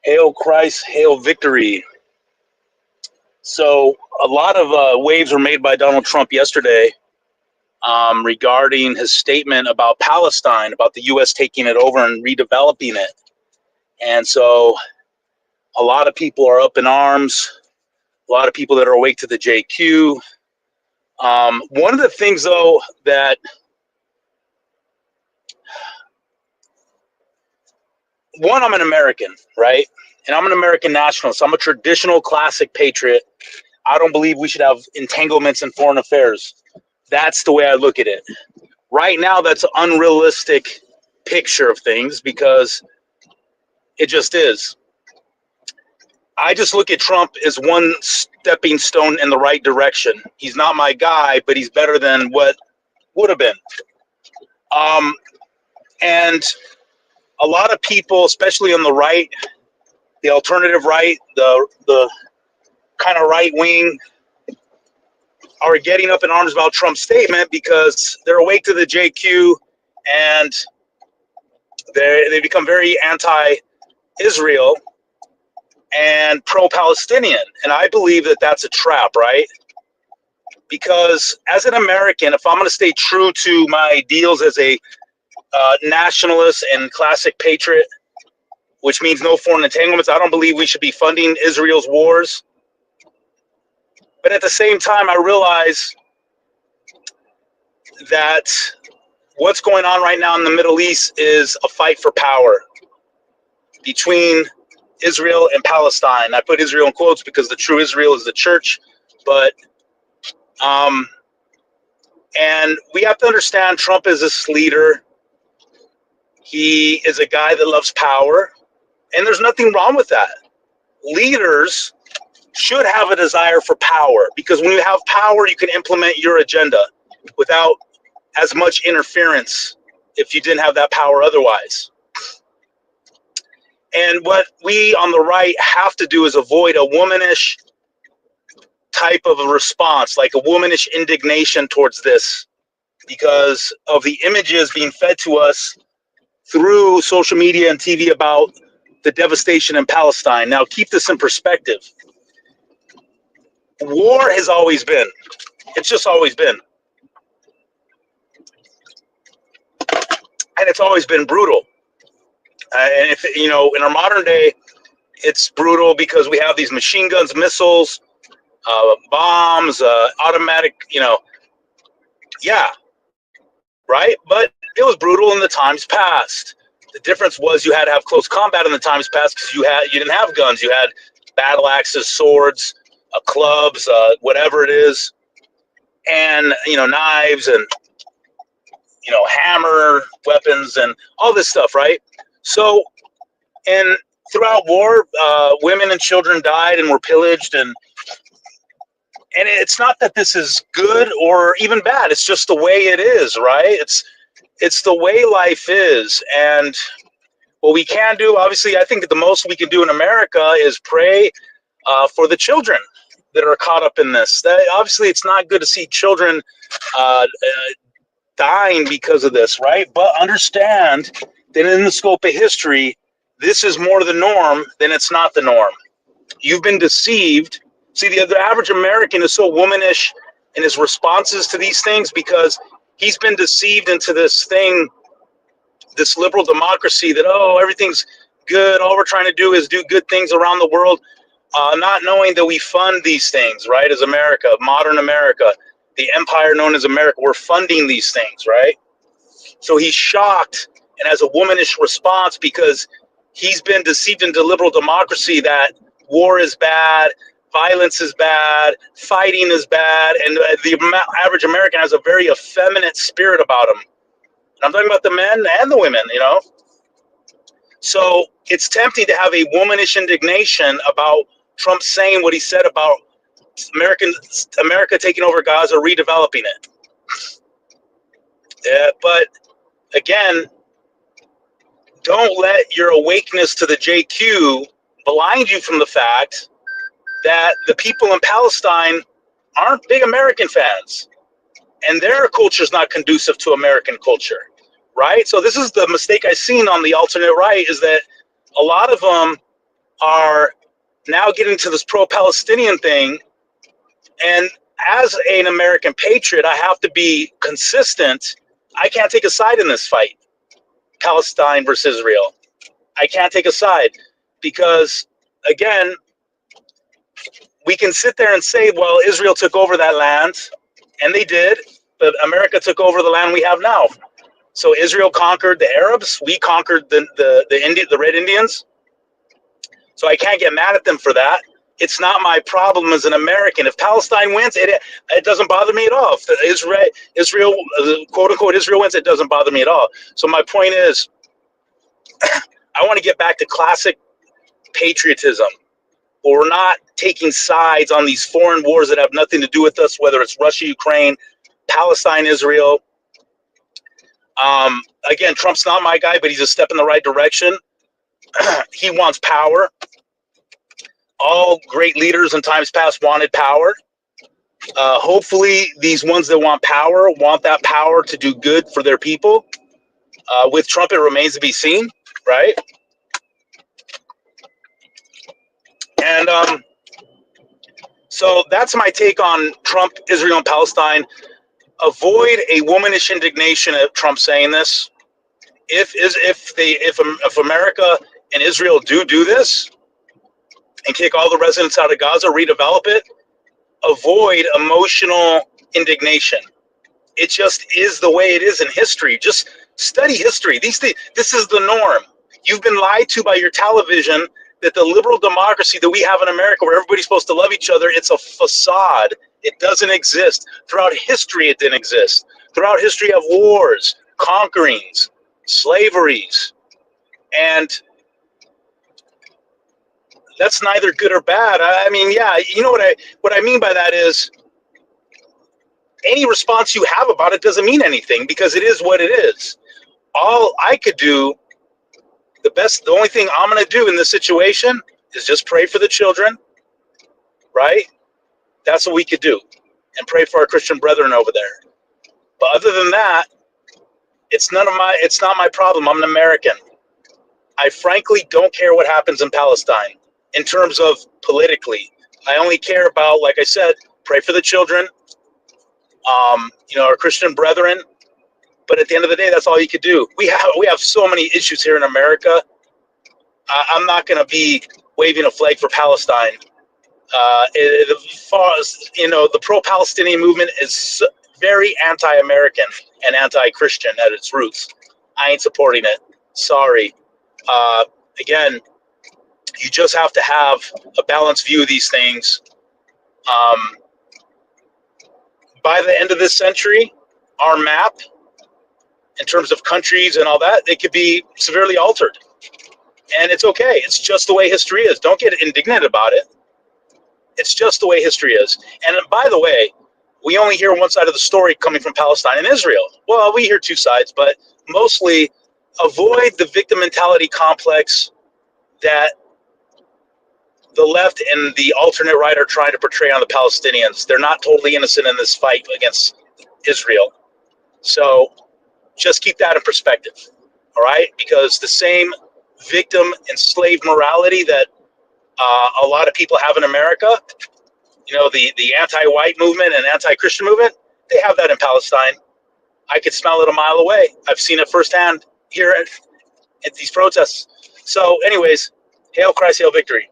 Hail Christ, hail victory. So a lot of waves were made by Donald Trump yesterday regarding his statement about Palestine, about the U.S. taking it over and redeveloping it. And so a lot of people are up in arms, a lot of people that are awake to the JQ. One of the things, though, that I'm an American, right? And I'm an American nationalist. I'm a traditional classic patriot. I don't believe we should have entanglements in foreign affairs. That's the way I look at it. Right now, that's an unrealistic picture of things because it just is. I just look at Trump as one stepping stone in the right direction. He's not my guy, but he's better than what would have been. And a lot of people, especially on the right, the alternative right, the kind of right wing, are getting up in arms about Trump's statement because they're awake to the JQ and they become very anti-Israel and pro-Palestinian. And I believe that that's a trap, right? Because as an American, if I'm going to stay true to my ideals as a nationalist and classic patriot, which means no foreign entanglements, I don't believe we should be funding Israel's wars. But at the same time, I realize that what's going on right now in the Middle East is a fight for power between Israel and Palestine. I put Israel in quotes because the true Israel is the church. But, and we have to understand Trump is this leader. He is a guy that loves power. And there's nothing wrong with that. Leaders should have a desire for power because when you have power, you can implement your agenda without as much interference if you didn't have that power otherwise. And what we on the right have to do is avoid a womanish type of a response, like a womanish indignation towards this because of the images being fed to us through social media and TV about the devastation in Palestine. Now, keep this in perspective. War has always been. It's just always been. And it's always been brutal. And if, you know, in our modern day, it's brutal because we have these machine guns, missiles, bombs, automatic, yeah, right? But it was brutal in the times past. The difference was you had to have close combat in the times past because you didn't have guns. You had battle axes, swords, clubs, whatever it is, and knives and hammer weapons and all this stuff, right? So, and throughout war, women and children died and were pillaged, and it's not that this is good or even bad. It's just the way it is, right? It's the way life is, and what we can do, obviously, I think that the most we can do in America is pray for the children that are caught up in this. Obviously, it's not good to see children dying because of this, right? But understand that in the scope of history, this is more the norm than it's not the norm. You've been deceived. See, the average American is so womanish in his responses to these things because he's been deceived into this thing, this liberal democracy that, everything's good. All we're trying to do is do good things around the world, not knowing that we fund these things, right? As America, modern America, the empire known as America, we're funding these things, right? So he's shocked and has a womanish response because he's been deceived into liberal democracy that war is bad, violence is bad, fighting is bad, and the average American has a very effeminate spirit about him. And I'm talking about the men and the women, So it's tempting to have a womanish indignation about Trump saying what he said about America taking over Gaza, redeveloping it. But again, don't let your awakeness to the JQ blind you from the fact that the people in Palestine aren't big American fans, and their culture is not conducive to American culture, right? So this is the mistake I've seen on the alternate right, is that a lot of them are now getting to this pro-Palestinian thing. And as an American patriot, I have to be consistent. I can't take a side in this fight, Palestine versus Israel. I can't take a side because, again, we can sit there and say, well, Israel took over that land, and they did, but America took over the land we have now. So Israel conquered the Arabs, we conquered the Red Indians. So I can't get mad at them for that. It's not my problem as an American. If Palestine wins, it doesn't bother me at all. If Israel, quote unquote, Israel wins, it doesn't bother me at all. So my point is, I want to get back to classic patriotism. We're not taking sides on these foreign wars that have nothing to do with us, whether it's Russia, Ukraine, Palestine, Israel. Again, Trump's not my guy, but he's a step in the right direction. He wants power. All great leaders in times past wanted power. Hopefully, these ones that want power want that power to do good for their people. With Trump, it remains to be seen, right? And so that's my take on Trump, Israel, and Palestine. Avoid a womanish indignation at Trump saying this. If America and Israel do this and kick all the residents out of Gaza, redevelop it, avoid emotional indignation. It just is the way it is in history. Just study history. This is the norm. You've been lied to by your television that the liberal democracy that we have in America, where everybody's supposed to love each other, it's a facade. It doesn't exist. Throughout history, it didn't exist. Throughout history of wars, conquerings, slaveries, and that's neither good or bad. I mean, yeah, you know what I mean by that is any response you have about it doesn't mean anything because it is what it is. All I could do, the only thing I'm going to do in this situation is just pray for the children, right? That's what we could do, and pray for our Christian brethren over there. But other than that, it's not my problem. I'm an American. I frankly don't care what happens in Palestine in terms of politically. I only care about, like I said, pray for the children, our Christian brethren. But at the end of the day, that's all you could do. We have so many issues here in America. I'm not going to be waving a flag for Palestine. As far as the pro-Palestinian movement is very anti-American and anti-Christian at its roots. I ain't supporting it. Sorry. Again, you just have to have a balanced view of these things. By the end of this century, our map, in terms of countries and all that, it could be severely altered. And it's okay. It's just the way history is. Don't get indignant about it. It's just the way history is. And by the way, we only hear one side of the story coming from Palestine and Israel. Well, we hear two sides, but mostly avoid the victim mentality complex that the left and the alternate right are trying to portray on the Palestinians. They're not totally innocent in this fight against Israel. So just keep that in perspective, all right? Because the same victim and slave morality that a lot of people have in America, the anti-white movement and anti-Christian movement, they have that in Palestine. I could smell it a mile away. I've seen it firsthand here at these protests. So anyways, hail Christ, hail victory.